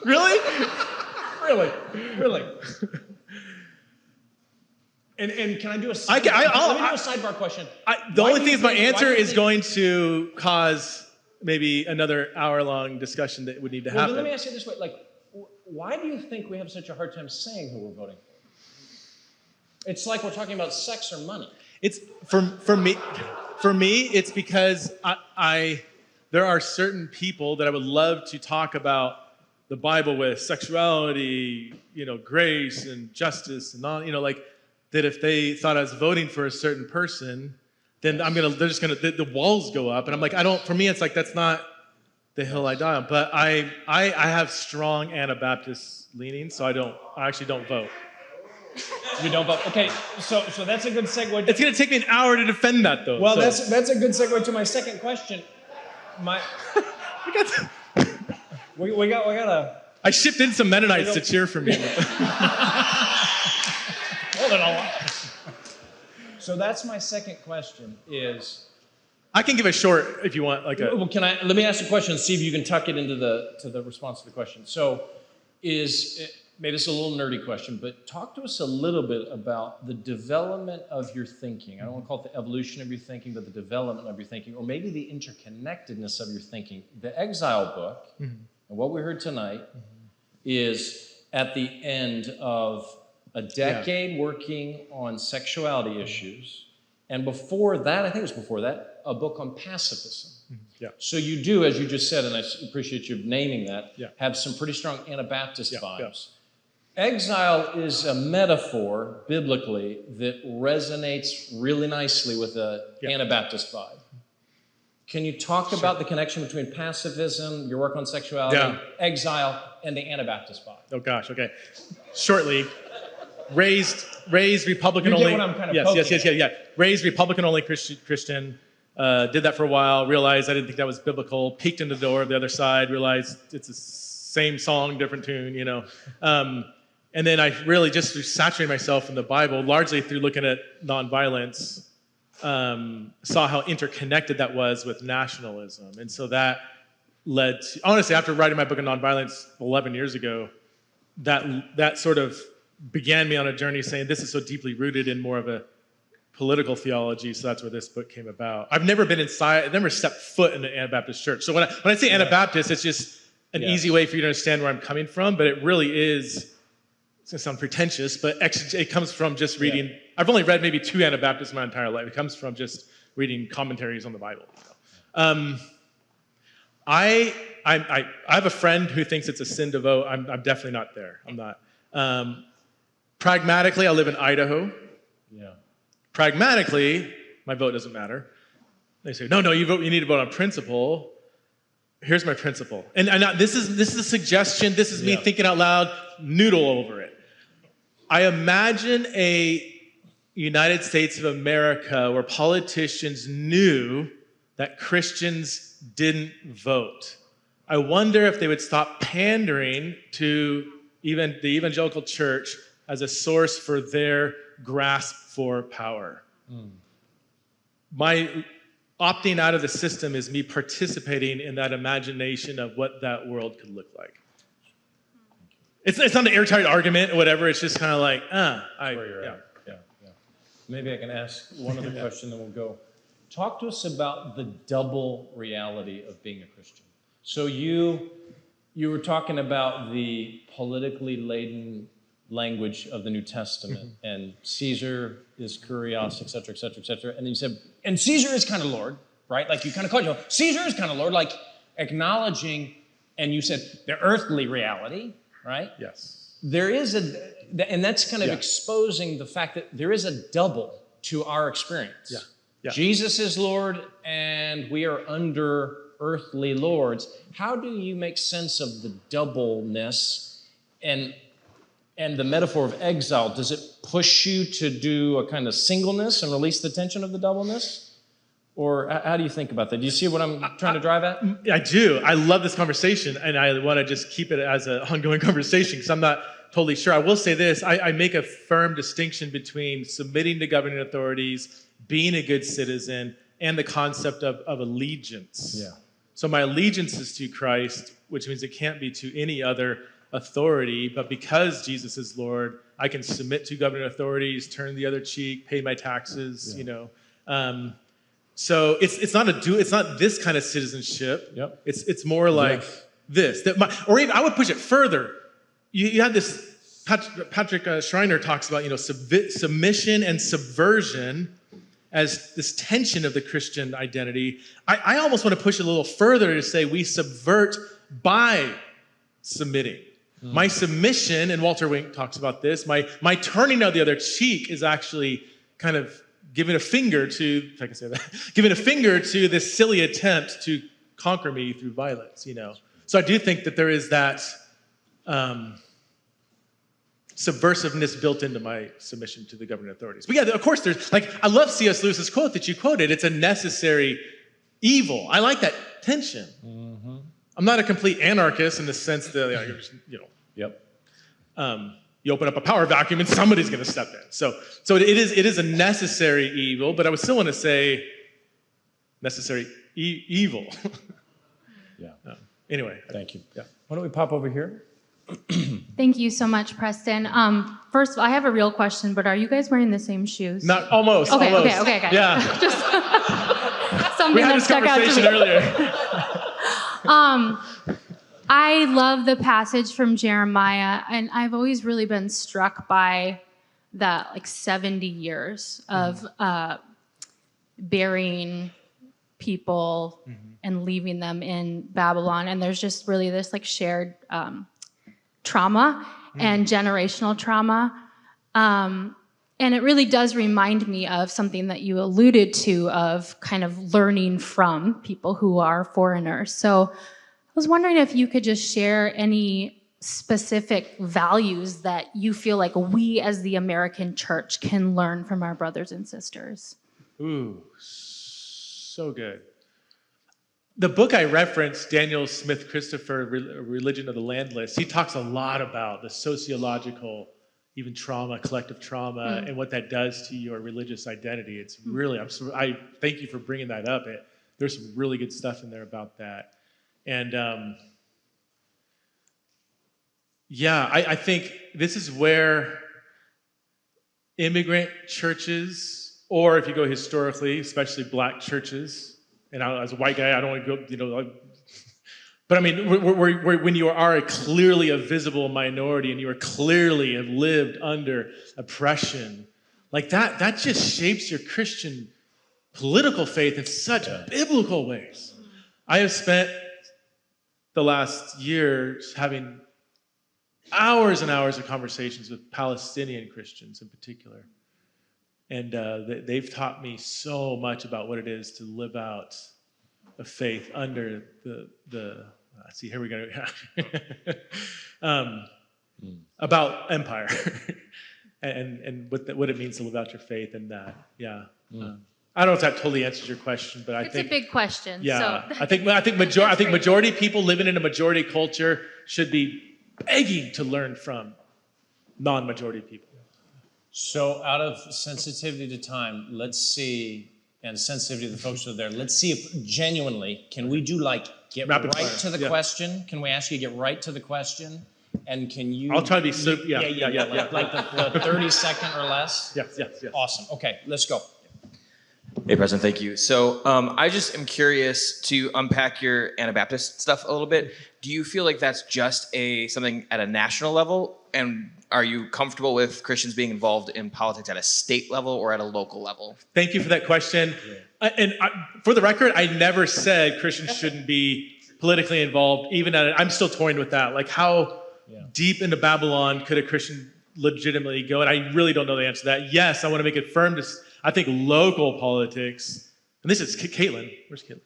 Really? Really? And can I do a sidebar question? The only thing is my answer is going to cause maybe another hour-long discussion that would need to happen. Let me ask you this way: why do you think we have such a hard time saying who we're voting for? It's like we're talking about sex or money. It's for me. It's because there are certain people that I would love to talk about the Bible with, sexuality, grace and justice, and all, that if they thought I was voting for a certain person, then the walls go up, and I'm like, for me, it's like, that's not the hill I die on. But I have strong Anabaptist leanings, so I actually don't vote. You don't vote. Okay, so that's a good segue. It's going to take me an hour to defend that, though. Well, so. that's a good segue to my second question. We got a. I shipped in some Mennonites to cheer for me. Hold it all. So that's my second question. I can give a short if you want, Well, let me ask a question and see if you can tuck it into the response to the question. So, maybe it's a little nerdy question, but talk to us a little bit about the development of your thinking. I don't want to call it the evolution of your thinking, but the development of your thinking, or maybe the interconnectedness of your thinking. The Exile book, and what we heard tonight, is at the end of a decade working on sexuality issues, and before that, a book on pacifism. Yeah. So you do, as you just said, and I appreciate you naming that, have some pretty strong Anabaptist vibes. Yeah. Exile is a metaphor, biblically, that resonates really nicely with the Anabaptist vibe. Can you talk about the connection between pacifism, your work on sexuality, exile, and the Anabaptist vibe? Oh gosh, okay. Shortly, raised Republican only. You get what I'm kind of poking at. Raised Republican only Christian. Did that for a while. Realized I didn't think that was biblical. Peeked in the door of the other side. Realized it's the same song, different tune. And then I really just saturated myself in the Bible, largely through looking at nonviolence. Saw how interconnected that was with nationalism, and so that led to, honestly, after writing my book on nonviolence 11 years ago, that sort of began me on a journey saying this is so deeply rooted in more of a political theology, so that's where this book came about. I've never stepped foot in an Anabaptist church. So when I say Anabaptist, it's just an easy way for you to understand where I'm coming from, but it really is, it's going to sound pretentious, but it comes from just reading. I've only read maybe 2 Anabaptists my entire life. It comes from just reading commentaries on the Bible. I have a friend who thinks it's a sin to vote. I'm definitely not there. I'm not. Pragmatically, I live in Idaho. Yeah. Pragmatically, my vote doesn't matter. They say, no, you need to vote on principle. Here's my principle. And this is a suggestion. This is me thinking out loud, noodle over it. I imagine a United States of America where politicians knew that Christians didn't vote. I wonder if they would stop pandering to even the evangelical church as a source for their grasp for power. My opting out of the system is me participating in that imagination of what that world could look like. It's not an airtight argument or whatever. It's just kind of like, Where you're at. Yeah. Maybe I can ask one other question, then we'll go. Talk to us about the double reality of being a Christian. So you were talking about the politically laden language of the New Testament, and Caesar is kurios, et cetera, et cetera, et cetera. And then you said, and Caesar is kind of Lord, right? Like you kind of called, Caesar is kind of Lord, like acknowledging, and you said the earthly reality, right? Yes. There is and that's kind of exposing the fact that there is a double to our experience. Yeah. Yeah. Jesus is Lord, and we are under earthly lords. How do you make sense of the doubleness and the metaphor of exile? Does it push you to do a kind of singleness and release the tension of the doubleness? Or how do you think about that? Do you see what I'm trying to drive at? I do. I love this conversation, and I want to just keep it as an ongoing conversation because I'm not totally sure. I will say this. I make a firm distinction between submitting to governing authorities, being a good citizen, and the concept of allegiance. Yeah. So my allegiance is to Christ, which means it can't be to any other authority, but because Jesus is Lord, I can submit to governing authorities, turn the other cheek, pay my taxes, So it's not this kind of citizenship. Yep. It's more like this. Or even I would push it further. You have this, Patrick Schreiner talks about, submission and subversion as this tension of the Christian identity. I almost want to push it a little further to say we subvert by submitting. My submission, and Walter Wink talks about this, my turning of the other cheek is actually kind of giving a finger to, if I can say that, giving a finger to this silly attempt to conquer me through violence, So I do think that there is that subversiveness built into my submission to the governing authorities. But yeah, of course there's, I love C.S. Lewis's quote that you quoted. It's a necessary evil. I like that tension. Mm-hmm. I'm not a complete anarchist in the sense that, you open up a power vacuum and somebody's going to step in. So it is a necessary evil, but I would still want to say necessary evil. Yeah. Anyway. Thank you. Yeah. Why don't we pop over here? Thank you so much, Preston. First of all, I have a real question, but are you guys wearing the same shoes? Not almost. Okay. Yeah. Just something We had that this stuck out to conversation me. earlier. I love the passage from Jeremiah, and I've always really been struck by that 70 years of burying people and leaving them in Babylon. And there's just really this shared trauma and generational trauma. And it really does remind me of something that you alluded to, of kind of learning from people who are foreigners. So I was wondering if you could just share any specific values that you feel like we as the American church can learn from our brothers and sisters. Ooh, so good. The book I referenced, Daniel Smith Christopher, Religion of the Landless, he talks a lot about the sociological, even trauma, collective trauma, and what that does to your religious identity. It's really, I thank you for bringing that up. There's some really good stuff in there about that. And I think this is where immigrant churches, or if you go historically, especially black churches, and as a white guy, I don't want to go, but I mean, when you are clearly a visible minority and you are clearly have lived under oppression, that just shapes your Christian political faith in such biblical ways. I have spent the last year having hours and hours of conversations with Palestinian Christians in particular. And they've taught me so much about what it is to live out a faith under the see, here we go. About empire and what it means to live out your faith in that. Yeah. I don't know if that totally answers your question, but I think it's a big question. Yeah, So. I think majority of people living in a majority culture should be begging to learn from non-majority people. So out of sensitivity to time, let's see, and sensitivity to the folks who are there, let's see if genuinely, can we do get Rapid right fire. to the question? Can we ask you to get right to the question? And can you... I'll try to be super, Like the 30 second or less? Yes. Awesome. Okay, let's go. Hey, Preston, thank you. So I just am curious to unpack your Anabaptist stuff a little bit. Do you feel like that's just something at a national level? And are you comfortable with Christians being involved in politics at a state level or at a local level? Thank you for that question. For the record, I never said Christians shouldn't be politically involved, even I'm still toying with that. Like, how deep into Babylon could a Christian legitimately go? And I really don't know the answer to that. Yes, I want to make it firm. I think local politics, and this is Caitlin. Where's Caitlin?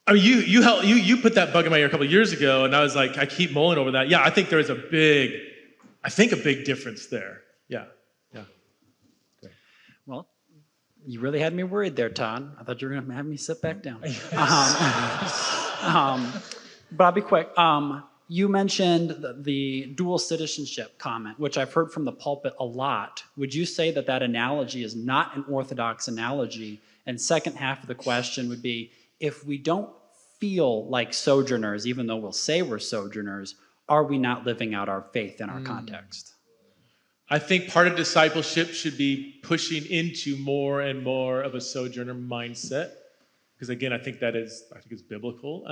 I mean, you put that bug in my ear a couple of years ago, and I was like, I keep mulling over that. Yeah, I think there is a big difference there. Yeah. Well, you really had me worried there, Todd. I thought you were going to have me sit back down. But I'll be quick. You mentioned the dual citizenship comment, which I've heard from the pulpit a lot. Would you say that analogy is not an orthodox analogy? And second half of the question would be, if we don't feel like sojourners, even though we'll say we're sojourners, are we not living out our faith in our context? I think part of discipleship should be pushing into more and more of a sojourner mindset, because again, I think it's biblical.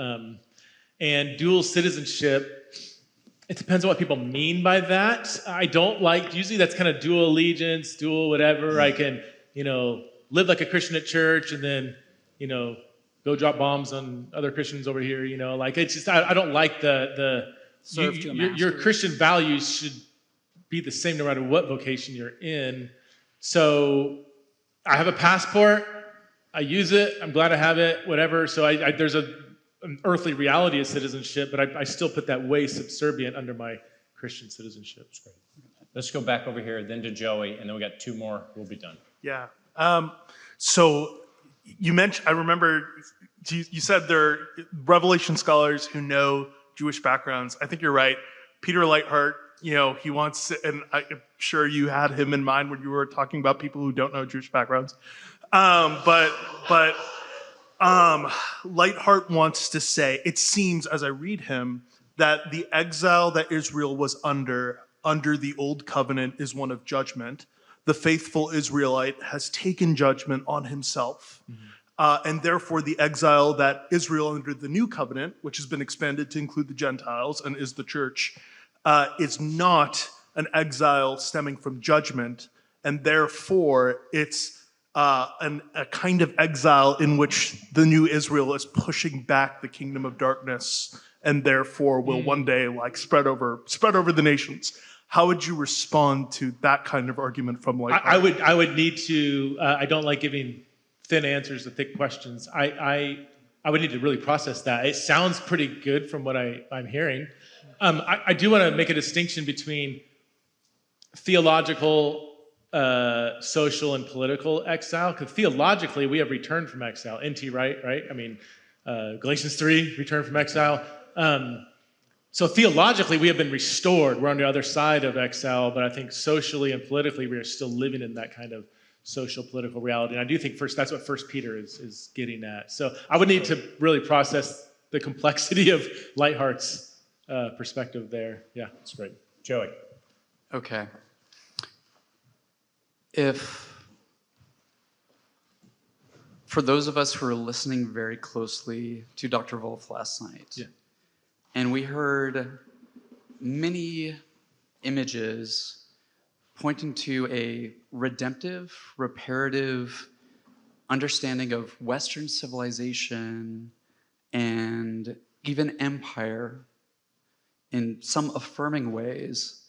And dual citizenship, it depends on what people mean by that. I don't like, usually that's kind of dual allegiance, dual whatever. I can, live like a Christian at church and then, go drop bombs on other Christians over here, like it's just, I don't like your Christian values should be the same no matter what vocation you're in. So I have a passport, I use it, I'm glad I have it, whatever. So there's an earthly reality of citizenship, but I still put that way subservient under my Christian citizenship. That's great. Let's go back over here, then to Joey, and then we got two more. We'll be done. Yeah. So you mentioned, I remember you said there are Revelation scholars who know Jewish backgrounds. I think you're right. Peter Leithart, he wants, and I'm sure you had him in mind when you were talking about people who don't know Jewish backgrounds. But Leithart wants to say, it seems as I read him, that the exile that Israel was under the old covenant is one of judgment. The faithful Israelite has taken judgment on himself. And therefore the exile that Israel under the new covenant, which has been expanded to include the Gentiles and is the church, is not an exile stemming from judgment. And therefore it's a kind of exile in which the new Israel is pushing back the kingdom of darkness and therefore will one day spread over the nations. How would you respond to that kind of argument from Leithart? I would need to, I don't like giving thin answers to thick questions. I would need to really process that. It sounds pretty good from what I'm hearing. I do want to make a distinction between theological, social, and political exile, because theologically we have returned from exile. NT Wright, right? I mean, Galatians 3, return from exile. So theologically we have been restored. We're on the other side of exile, but I think socially and politically we are still living in that kind of social political reality. And I do think that's what 1 Peter is getting at. So I would need to really process the complexity of Leithart's perspective there. Yeah, that's great. Joey. Okay. For those of us who are listening very closely to Dr. Wolf last night, and we heard many images pointing to a redemptive, reparative understanding of Western civilization and even empire in some affirming ways.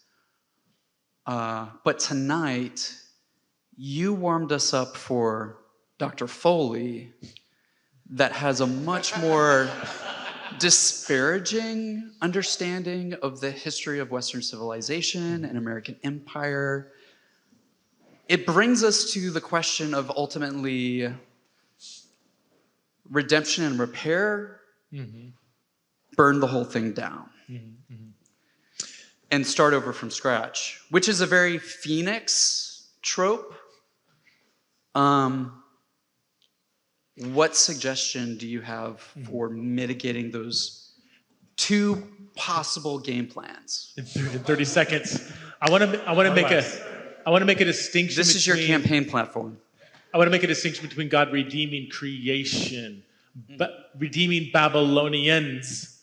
But tonight, you warmed us up for Dr. Foley that has a much more disparaging understanding of the history of Western civilization and American empire. It brings us to the question of ultimately redemption and repair, burn the whole thing down, and start over from scratch, which is a very Phoenix trope. What suggestion do you have for mitigating those two possible game plans? In 30 seconds, I want to make a distinction. This is your campaign platform. I want to make a distinction between God redeeming creation, but redeeming Babylonians,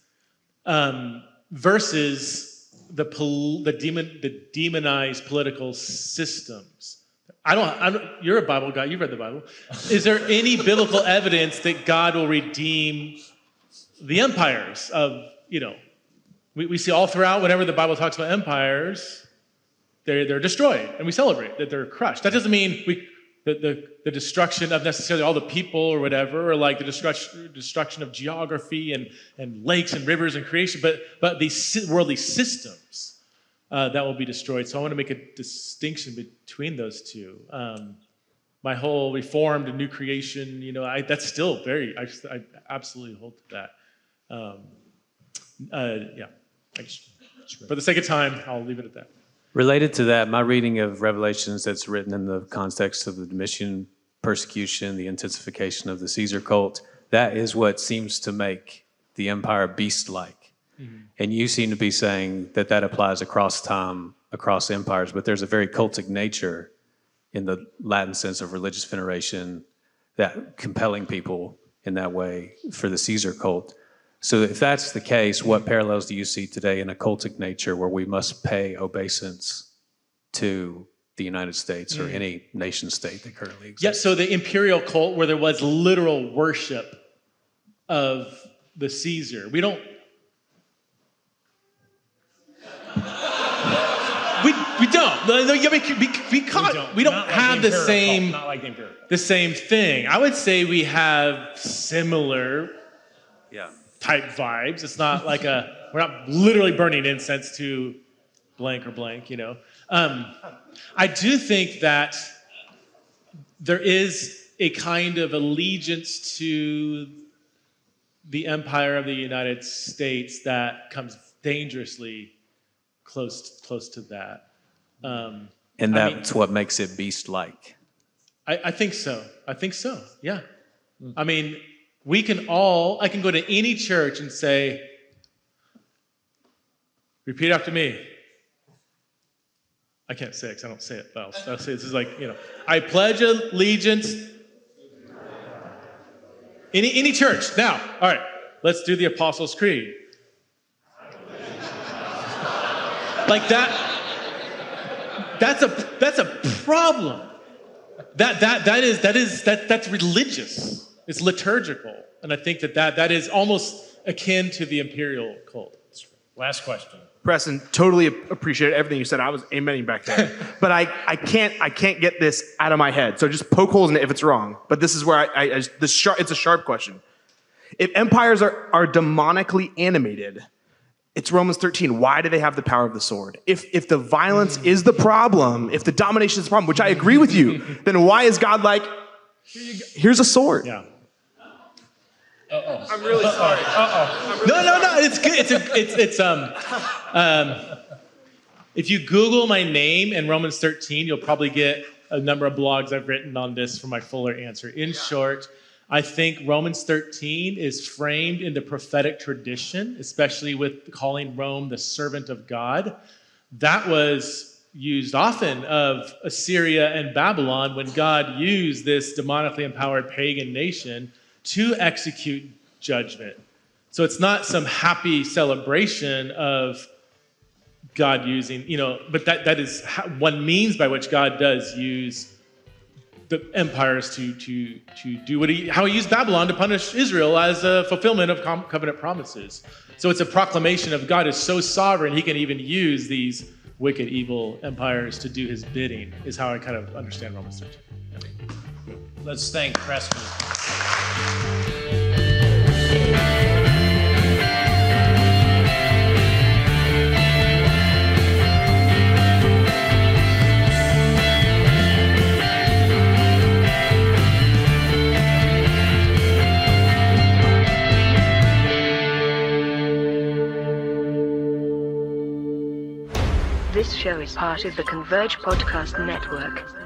versus the demonized political systems. You're a Bible guy. You've read the Bible. Is there any biblical evidence that God will redeem the empires of, we see all throughout whenever the Bible talks about empires, they're destroyed and we celebrate that they're crushed. That doesn't mean the destruction of necessarily all the people or whatever, or like the destruction of geography and lakes and rivers and creation, but these worldly systems that will be destroyed. So I want to make a distinction between those two. My whole Reformed and new creation, that's still I absolutely hold to that. For the sake of time, I'll leave it at that. Related to that, my reading of Revelations that's written in the context of the Domitian persecution, the intensification of the Caesar cult, that is what seems to make the empire beast-like. Mm-hmm. And you seem to be saying that applies across time, across empires, but there's a very cultic nature in the Latin sense of religious veneration, that compelling people in that way for the Caesar cult. So if that's the case, what parallels do you see today in a cultic nature where we must pay obeisance to the United States or any nation state that currently exists? Yeah, so the imperial cult where there was literal worship of the Caesar. We don't have the same not like the imperial. The same thing. I would say we have similar type vibes. It's not like we're not literally burning incense to blank or blank, I do think that there is a kind of allegiance to the empire of the United States that comes dangerously close to that. And that's what makes it beast-like. I think so, yeah. I mean, I can go to any church and say, repeat after me. I can't say it because I don't say it, but I'll say this is like, I pledge allegiance. Any church. Now, all right, let's do the Apostles' Creed. Like that's a problem. That's religious. It's liturgical. And I think that is almost akin to the imperial cult. Last question. Preston, totally appreciate everything you said. I was amening back there. But I can't get this out of my head. So just poke holes in it if it's wrong. But this is where it's a sharp question. If empires are demonically animated, it's Romans 13. Why do they have the power of the sword? If the violence is the problem, if the domination is the problem, which I agree with you, then why is God like, here's a sword? Yeah. I'm really sorry. No. It's good. If you Google my name and Romans 13, you'll probably get a number of blogs I've written on this for my fuller answer. In short, I think Romans 13 is framed in the prophetic tradition, especially with calling Rome the servant of God. That was used often of Assyria and Babylon when God used this demonically empowered pagan nation to execute judgment. So it's not some happy celebration of God using, but that is one means by which God does use the empires to do how he used Babylon to punish Israel as a fulfillment of covenant promises. So it's a proclamation of God is so sovereign, he can even use these wicked, evil empires to do his bidding, is how I kind of understand Romans 13. Yeah. Let's thank Preston. This show is part of the Converge Podcast Network.